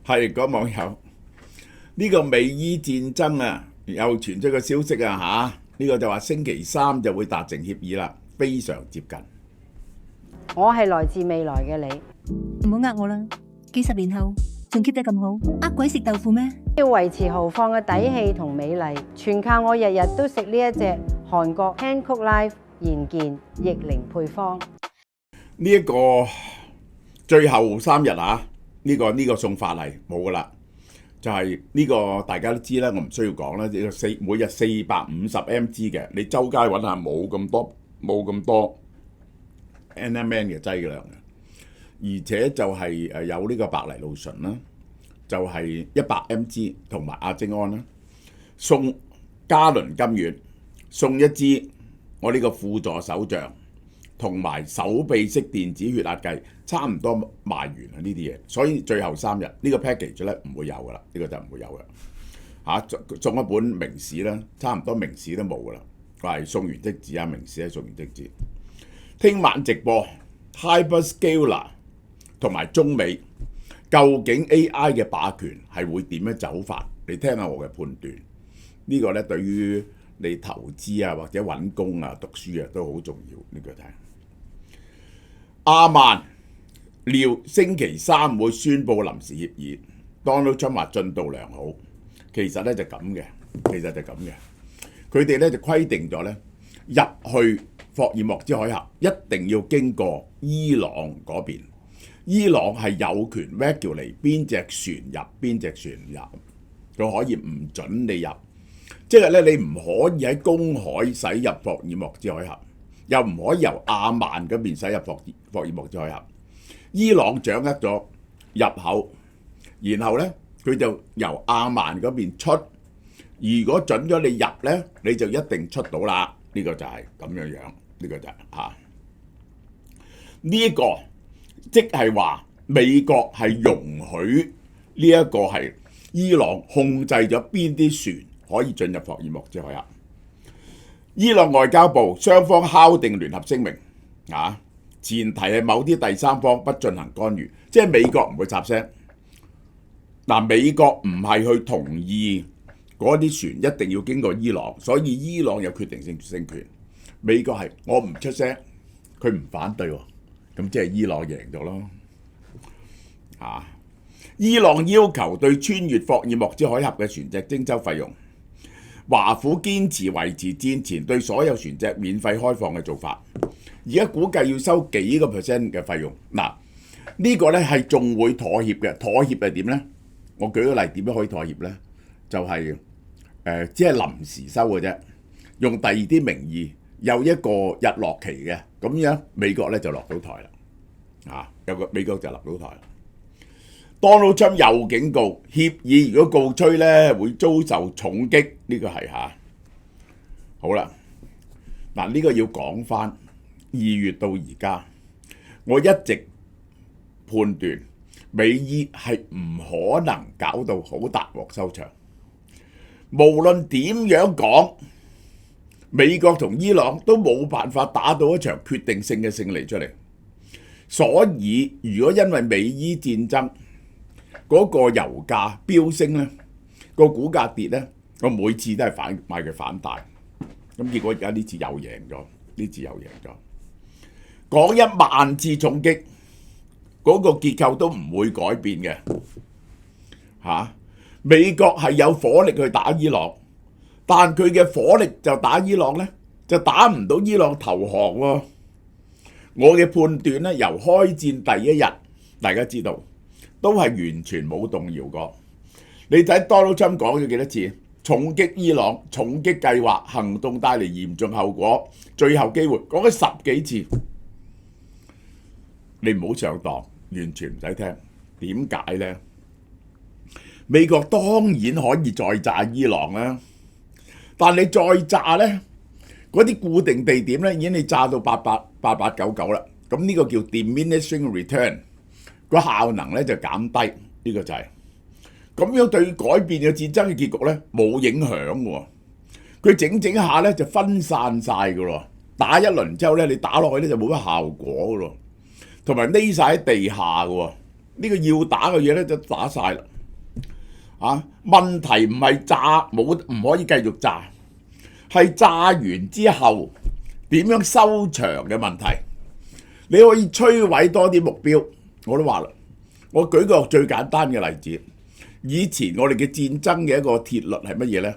係嗰網友呢個美伊戰爭啊，又傳出個消息啊呢個就話星期三就會達成協議啦，非常接近。我係來自未來嘅你，唔好呃我啦，幾十年後仲 keep 得咁好，呃鬼食豆腐咩？要維持豪放嘅底氣同美麗，全靠我日日都食呢一隻韓國 Hankook Life 賢健逆齡配方。呢一個最後3日呢個送法例冇噶啦，就係呢個大家都知啦，我唔需要講啦。呢個每日450mg 嘅，你周街揾下冇咁多 NMN 嘅劑量嘅，而且就係有呢個白藜蘆醇啦，就係100mg 同埋亞精胺啦，送加侖甘丸，送一支我呢個輔助手杖，同埋手臂式電子血壓計，差唔多賣完啦呢啲嘢，所以最後3日呢個 package 咧唔會有噶啦，呢個就唔會有嘅送一本明史啦，差唔多明史都冇噶啦，係送完即止啊，明史係送完即止。聽晚直播 Hyperscaler 同埋中美，究竟 AI 嘅霸權係會點樣走法？你聽下我嘅判斷，呢個咧對於你投資啊或者揾工啊讀書啊都好重要。呢個睇阿曼料星期三會宣佈臨時協議，Donald Trump 話進度良好，其實咧就咁嘅，佢哋咧就規定咗咧入去霍爾木茲海峽一定要經過伊朗嗰邊，伊朗係有權 regulate 邊隻船入邊隻船入，佢可以唔准你入，即係咧你唔可以喺公海駛入霍爾木茲海峽，又唔可以由阿曼嗰邊駛入霍爾木茲海峽。伊朗掌握咗入口，然後咧佢就由阿曼嗰邊出，如果准咗你入咧，你就一定出到啦。呢個就係咁樣樣，呢個就係呢個即係話美國係容許呢一個係伊朗控制咗邊啲船可以進入霍爾木茲海峽。伊朗外交部雙方敲定聯合聲明前提係某啲第三方不進行干預，即係美國唔會插聲。美國唔係去同意嗰啲船一定要經過伊朗，所以伊朗有決定性權。美國係我唔出聲，佢唔反對喎，咁即係伊朗贏咗咯。伊朗要求對穿越霍爾木茲海峽嘅船隻徵收費用，華府堅持維持戰前對所有船隻免費開放嘅做法，而家估計要收幾個%嘅費用。呢個咧係仲會妥協嘅，妥協係點呢？我舉個例，點樣可以妥協呢？就係只係臨時收嘅啫，用第二啲名義有一個日落期嘅，咁樣美國咧就落到台啦。美國就落到台啦。Donald Trump 又警告，協議如果告吹咧，會遭受重擊。呢個係好啦。呢個要講翻2月到而家，我一直判斷美伊係唔可能搞到好大鑊收場。無論點樣講，美國同伊朗都冇辦法打到一場決定性嘅勝利出嚟。所以如果因為美伊戰爭嗰個油價飆升咧，個股價跌咧，我每次都係買佢反彈。咁結果而家呢次又贏咗，講10000次重擊，嗰個結構都唔會改變嘅。美國係有火力去打伊朗，但佢嘅火力就打伊朗咧，就打唔到伊朗投降喎。我嘅判斷咧，由開戰第一日，大家知道都係完全冇動搖過。你睇 Donald Trump 講咗幾多次？重擊伊朗、重擊計劃行動帶嚟嚴重後果，最後機會講咗10幾次。你唔好上當，完全唔使聽。點解呢？美國當然可以再炸伊朗啦，但你再炸呢，嗰啲固定地點呢已經你炸到8899啦。咁呢個叫 diminishing return， 個效能呢就減低。呢個就係咁樣，對改變嘅戰爭嘅結局呢冇影響喎。佢整下呢就分散晒噶咯，打一輪之後呢，你打落去呢就冇乜效果噶咯，同埋匿晒喺地下噶喎。呢個要打嘅嘢呢就打晒啦。問題唔係炸唔可以繼續炸，係炸完之後點樣收場嘅問題。你可以摧毀多啲目標，我都話啦。我舉個最簡單嘅例子，以前我哋嘅戰爭嘅一個鐵律係乜嘢呢？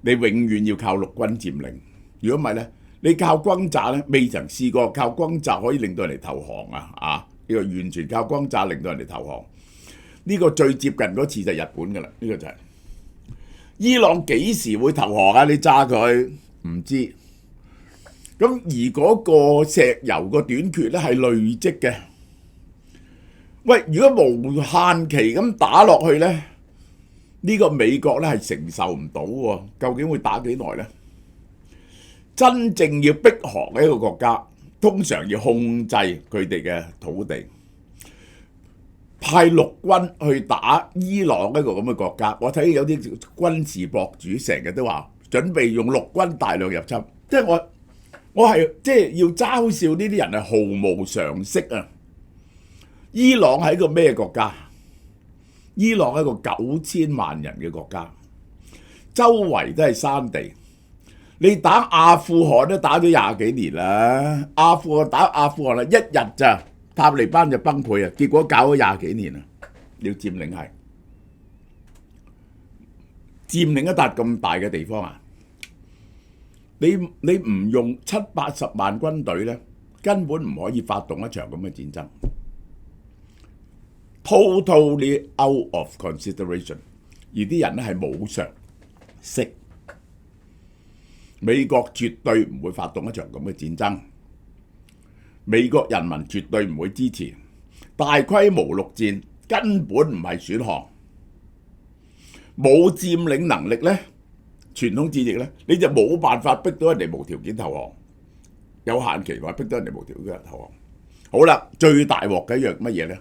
你永遠要靠陸軍佔領，如果唔係呢，你靠轟炸呢，未曾試過靠轟炸可以令到人哋投降啊！呢個完全靠轟炸令到人哋投降。呢個最接近嗰次就係日本㗎啦，呢個就係伊朗幾時會投降啊？你炸佢唔知。咁而嗰個石油個短缺咧係累積嘅。喂，如果無限期咁打落去咧，呢個美國咧係承受唔到喎。究竟會打幾耐咧？真正要逼降嘅一個國家，通常要控制佢哋嘅土地。派陸軍去打伊朗一個咁嘅國家，我睇有啲軍事博主成日都話準備用陸軍大量入侵，即係我係即係要嘲笑呢啲人係毫無常識啊！伊朗係一個咩國家？伊朗係一個9000萬人嘅國家，周圍都係山地。你打阿富汗都打咗20幾年啦，打阿富汗啦，一日咋？塔利班就崩潰啊！結果搞咗20幾年啊！要佔領係佔領一笪咁大嘅地方啊！你唔用70-80萬軍隊咧，根本唔可以發動一場咁嘅戰爭。Totally out of consideration， 而啲人咧係冇常識。美國絕對唔會發動一場咁嘅戰爭。美國人民絕對唔會支持大規模陸戰，根本唔係選項。冇佔領能力呢，傳統戰役呢，你就冇辦法逼到人哋無條件投降。有限期話逼到人哋無條件投降。好啦，最大鑊嘅一樣乜嘢呢？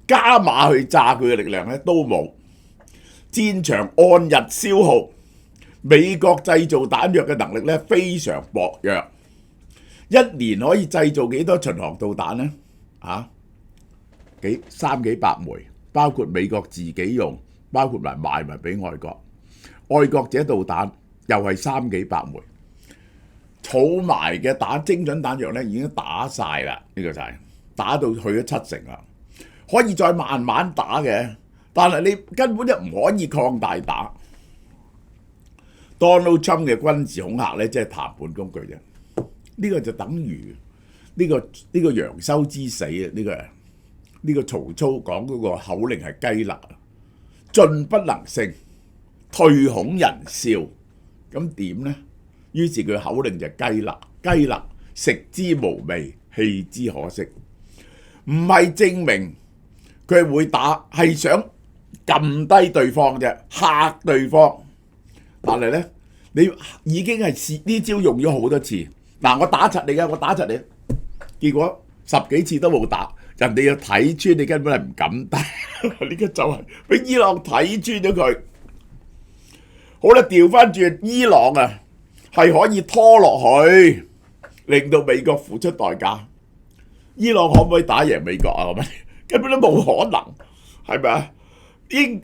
加碼去炸佢嘅力量呢都冇。戰場按日消耗，美國製造彈藥嘅能力呢非常薄弱。一年可以製造幾多巡航導彈呢？3幾百枚，包括美國自己用，包括埋賣埋俾外國。愛國者導彈又係3幾百枚，儲埋嘅精準彈藥咧已經打晒啦，呢個就係打到去咗70%啦，可以再慢慢打嘅，但係你根本就唔可以擴大打。Donald Trump 嘅軍事恐嚇咧，即係談判工具啫。呢個就等於呢個楊修之死啊！呢個曹操講嗰個口令係雞肋，進不能勝，退恐人笑，咁點呢？於是佢口令就係雞肋，食之無味，棄之可惜。唔係證明佢會打，係想撳低對方啫，嚇對方。但係呢，你已經係呢招用咗好多次。嗱，我打柒你嘅，我打柒你，結果10幾次都冇打，人哋要睇穿你，根本係唔敢打。呢個就係俾伊朗睇穿咗佢。好啦，調翻轉，伊朗啊係可以拖落去，令到美國付出代價。伊朗可唔可以打贏美國啊？根本都冇可能，係咪啊？已經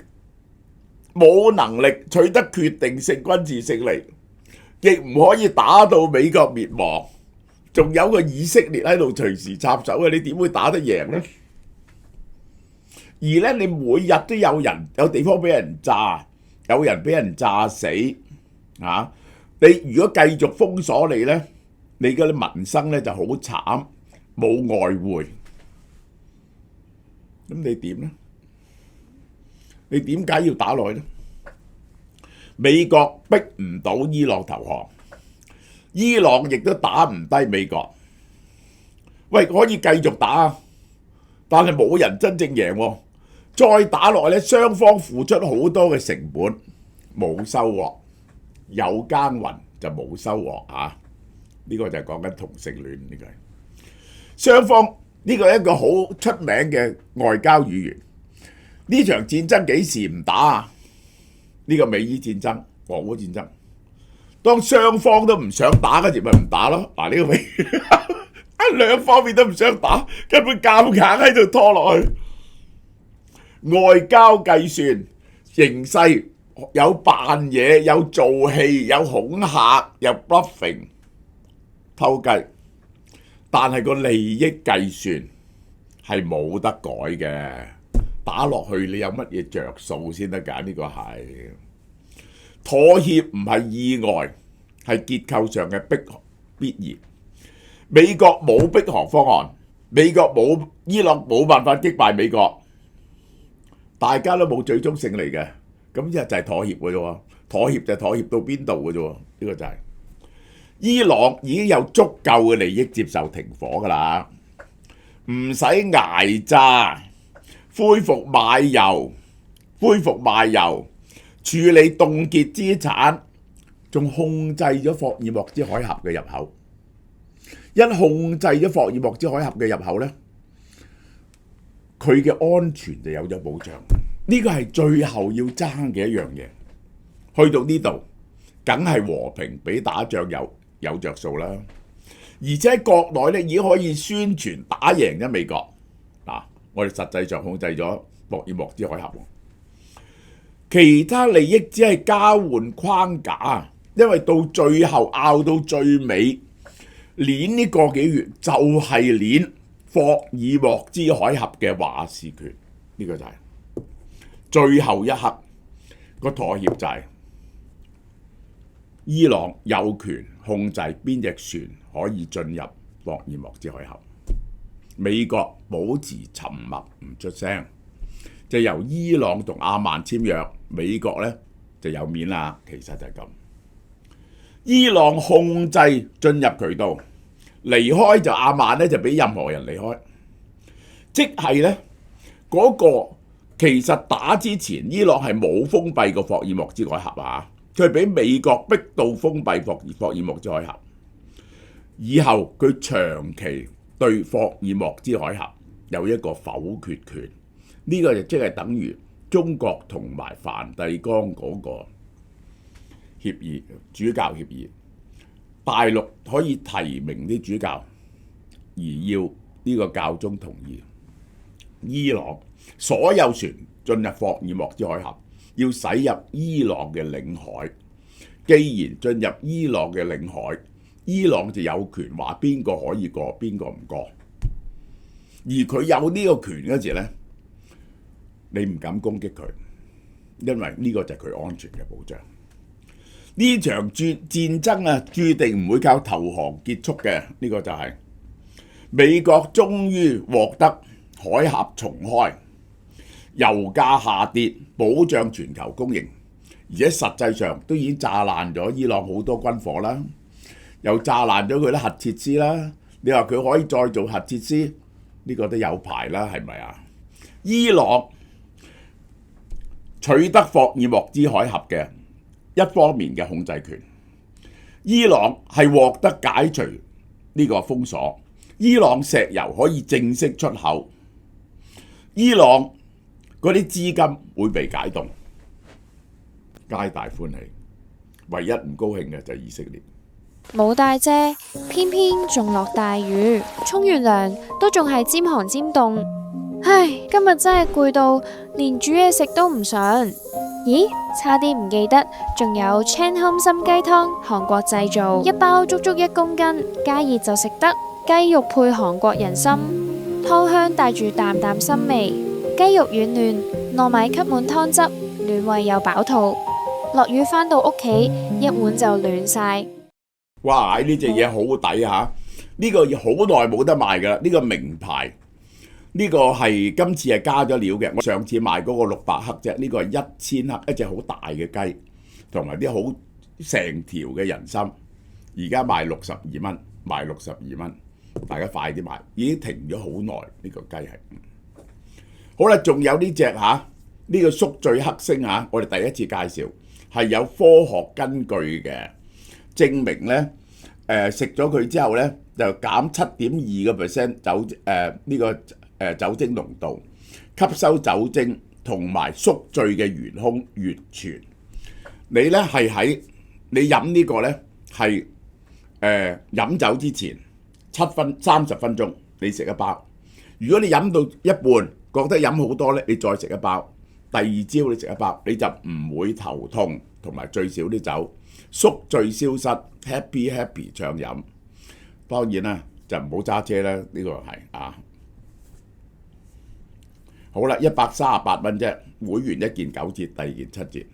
冇能力取得決定性軍事勝利。亦唔可以打到美國滅亡，仲有個以色列喺度隨時插手嘅，你點會打得贏呢？而咧，你每日都有地方俾人炸，有人俾人炸死啊！你如果繼續封鎖你咧，你嗰啲民生咧就好慘，冇外匯，咁你點呢？你點解要打落去呢？美國逼唔到伊朗投降，伊朗亦都打唔低美國。喂，可以繼續打，但係冇人真正贏喎。再打落去咧，雙方付出好多嘅成本，冇收穫，有耕耘就冇收穫啊！呢個就係講緊同性戀呢個。雙方呢個係一個好出名嘅外交語言。呢場戰爭幾時唔打啊？呢個美伊戰爭、俄烏戰爭，當雙方都唔想打嗰時，咪唔打咯。嗱，呢個美兩方面都唔想打，根本夾硬喺度拖落去。外交計算形勢有扮嘢，有做戲，有恐嚇，有 bluffing 偷雞，但係個利益計算係冇得改嘅。打落去你有乜嘢着數先得㗎？呢個係妥協，唔係意外，係結構上嘅必然。美國冇逼降方案，伊朗冇辦法擊敗美國，大家都冇最終勝利嘅，咁一就係妥協嘅啫。妥協就妥協到邊度嘅啫？呢個就係伊朗已經有足夠嘅利益接受停火㗎啦，唔使捱炸。恢復賣油，處理凍結資產，仲控制咗霍爾木茲海峽嘅入口。一控制咗霍爾木茲海峽嘅入口呢，佢嘅安全就有咗保障。呢個係最後要爭嘅一樣嘢。去到呢度，梗係和平比打仗有着數啦。而且喺國內呢，已經可以宣傳打贏咗美國。我哋實際上控制咗霍爾木茲海峽，其他利益只係交換框架，因為到最後拗到最尾，攣呢個幾月就係攣霍爾木茲海峽嘅話事權，呢個就係最後一刻個妥協，就係伊朗有權控制邊隻船可以進入霍爾木茲海峽。美國保持沉默唔出聲，就由伊朗同阿曼簽約，美國呢就有面啦。其實就係咁，伊朗控制進入渠道，離開就阿曼呢就俾任何人離開，即係呢嗰個其實打之前，伊朗係冇封閉過霍爾木茲海峽啊，佢係俾美國逼到封閉霍爾木茲海峽，以後佢長期對霍爾木茲海峽有一個否決權，呢個就即係等於中國同埋梵蒂岡嗰個協議，主教協議，大陸可以提名啲主教，而要呢個教宗同意。伊朗所有船進入霍爾木茲海峽要駛入伊朗嘅領海，既然進入伊朗嘅領海，伊朗就有權話邊個可以過，邊個唔過。而佢有呢個權嗰時呢，你唔敢攻擊佢，因為呢個就係佢安全嘅保障。呢場戰爭啊，注定唔會靠投降結束嘅。呢個就係美國終於獲得海峽重開，油價下跌，保障全球供應，而且實際上都已經炸爛咗伊朗好多軍火啦。又炸爛咗佢啲核設施啦，你話佢可以再做核設施，呢個都有排啦，係咪啊？伊朗取得霍爾木茲海峽嘅一方面嘅控制權，伊朗係獲得解除呢個封鎖，伊朗石油可以正式出口，伊朗嗰啲資金會被解凍，皆大歡喜。唯一唔高興嘅就係以色列。冇帶遮，偏偏仲落大雨，沖完涼都仲係尖寒尖凍。唉，今日真係攰到連煮嘢食都唔想。咦，差啲唔記得，仲有 Chan Hum 參雞湯，韓國製造，一包足足1公斤，加熱就食得。雞肉配韓國人參，湯香帶住淡淡參味，雞肉軟嫩，糯米吸滿湯汁，暖胃又飽肚。落雨返到屋企，一碗就暖晒。哇！呢隻嘢好抵嚇，呢個好耐冇得賣㗎啦。呢個名牌，呢個係今次係加咗料嘅。我上次賣嗰個600克啫，呢個係1000克，一隻好大嘅雞，同埋啲好成條嘅人參，而家賣62蚊，賣62蚊，大家快啲買，已經停咗好耐。呢個雞係好啦，仲有呢隻嚇，呢個宿醉克星嚇，我哋第一次介紹係有科學根據嘅。證明咧，食咗佢之後咧，就減7.2% 酒精濃度，吸收酒精同埋宿醉嘅元兇乙醛。你咧係你飲呢個咧係飲酒之前30分鐘，你食一包。如果你飲到一半覺得飲好多咧，你再食一包。第二朝你食一包，你就唔會頭痛同埋最少啲酒，宿醉消失 ，happy 暢飲。當然啦，就唔好揸車啦，呢個係啊。好啦，138蚊啫，會員1件9折，第2件7折。